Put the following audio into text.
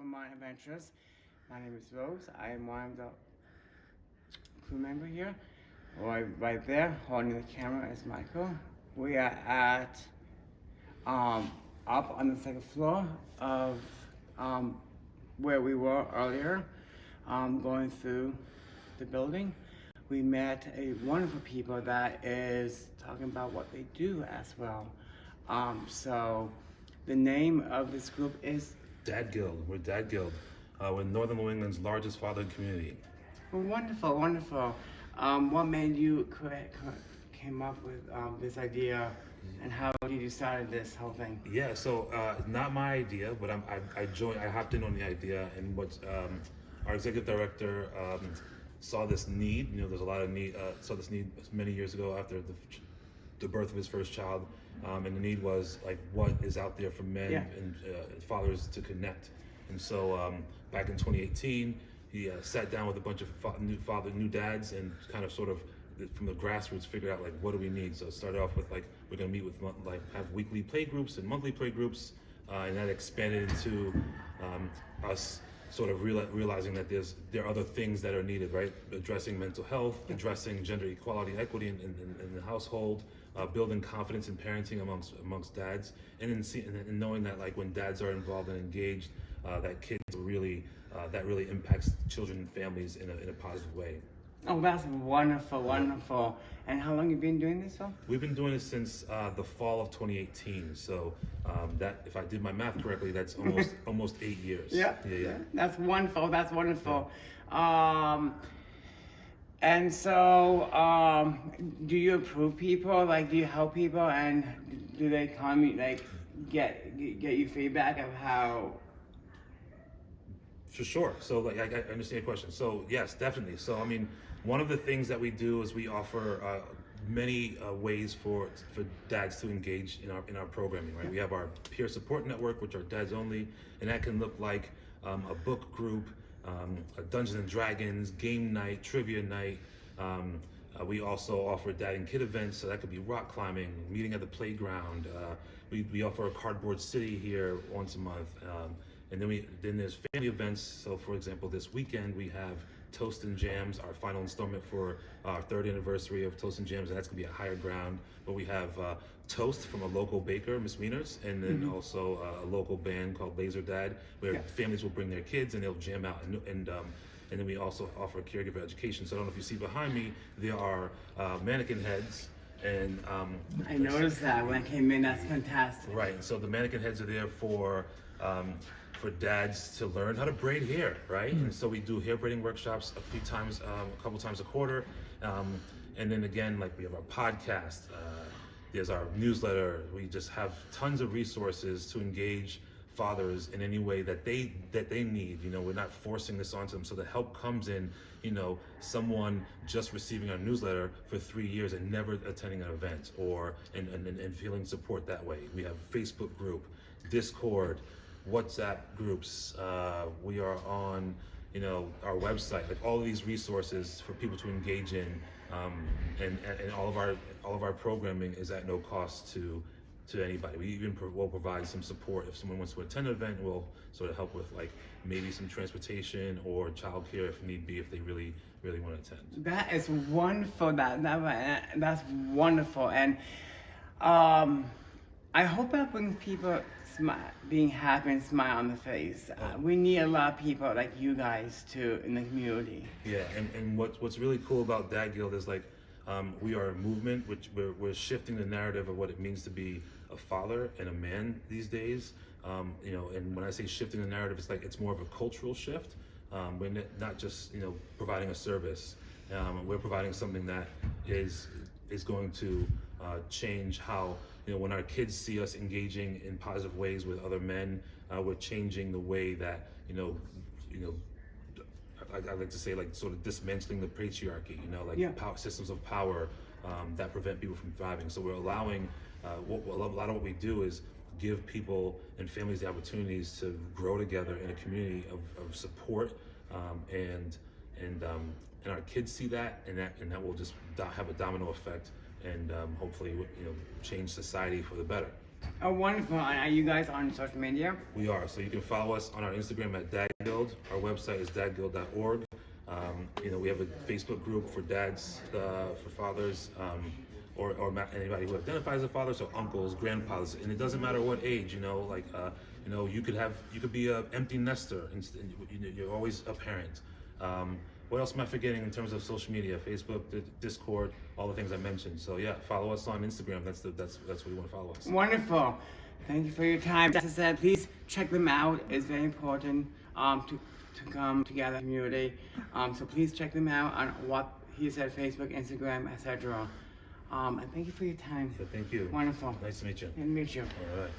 Vermont Adventures. My name is Rose. I am one of the crew member here. Right there, holding the camera is Michael. We are at up on the second floor of where we were earlier, going through the building. We met a wonderful people that is talking about what they do as well. So the name of this group is Dad Guild. We're Dad Guild. We're Northern New England's largest fatherhood community. Wonderful, wonderful. What made you came up with this idea, and how did you start this whole thing? Yeah, so not my idea, but I hopped in on the idea, and our executive director saw this need. You know, there's a lot of need. Saw this need many years ago after the birth of his first child, and the need was like, what is out there for men and fathers to connect. And so back in 2018, he sat down with a bunch of new dads, and kind of sort of from the grassroots figured out like, what do we need. So it started off with like, we're gonna meet with have weekly play groups and monthly play groups, and that expanded into us sort of realizing that there are other things that are needed, right? Addressing mental health, addressing gender equality, equity in the household, building confidence in parenting amongst dads, and then knowing that like when dads are involved and engaged, that kids really that really impacts children and families in a positive way. Oh, that's wonderful, wonderful. And how long have you been doing this for? We've been doing this since the fall of 2018. So that, if I did my math correctly, that's almost 8 years. Yeah. That's wonderful. That's wonderful. And so, do you approve people? Like, do you help people, and do they come like get you feedback of how? For sure. So like, I understand your question. So yes, definitely. So I mean, one of the things that we do is we offer many ways for dads to engage in our programming. Right. We have our peer support network, which are dads only, and that can look like a book group, a Dungeons and Dragons game night, trivia night. We also offer dad and kid events, so that could be rock climbing, meeting at the playground. We offer a cardboard city here once a month. And then there's family events. So for example, this weekend we have Toast and Jams, our final installment for our 3rd anniversary of Toast and Jams, and that's gonna be at Higher Ground. But we have toast from a local baker, Miss Wieners, and then also a local band called Laser Dad, where families will bring their kids and they'll jam out. And then we also offer caregiver education. So I don't know if you see behind me, there are mannequin heads. And I noticed that when I came in. That's fantastic. Right. And so the mannequin heads are there for dads to learn how to braid hair, right? And so we do hair braiding workshops a couple times a quarter. And then again, like we have our podcast, there's our newsletter. We just have tons of resources to engage fathers in any way that they need. You know, we're not forcing this onto them. So the help comes in, you know, someone just receiving our newsletter for 3 years and never attending an event, or and feeling support that way. We have Facebook group, Discord, WhatsApp groups. We are on, you know, our website. Like all of these resources for people to engage in, and all of our programming is at no cost to anybody. We even will provide some support if someone wants to attend an event. We'll sort of help with like maybe some transportation or childcare if need be, if they really want to attend. That is wonderful. That's wonderful, and I hope that brings people being happy and smile on the face. We need a lot of people like you guys too in the community. Yeah, and what's really cool about Dad Guild is like we are a movement which we're shifting the narrative of what it means to be a father and a man these days. You know, and when I say shifting the narrative, it's like it's more of a cultural shift. We're not just, you know, providing a service. We're providing something that is going to change how, you know, when our kids see us engaging in positive ways with other men, we're changing the way that, you know, I like to say, like, sort of dismantling the patriarchy, you know, like systems of power that prevent people from thriving. So we're allowing, a lot of what we do is give people and families the opportunities to grow together in a community of support, and our kids see that, and that will just have a domino effect, and hopefully, you know, change society for the better. Oh, wonderful. And are you guys on social media? We are. So you can follow us on our Instagram at Dad Guild. Our website is dadguild.org. We have a Facebook group for dads, for fathers, or anybody who identifies as a father, so uncles, grandfathers, and it doesn't matter what age. You could be an empty nester, and you're always a parent. What else am I forgetting in terms of social media? Facebook, Discord, all the things I mentioned. So yeah, follow us on Instagram. That's where you want to follow us. Wonderful. Thank you for your time. As I said, please check them out. It's very important to come together as a community. So please check them out on what he said, Facebook, Instagram, etc. And thank you for your time. So thank you. Wonderful. Nice to meet you. Nice to meet you. All right.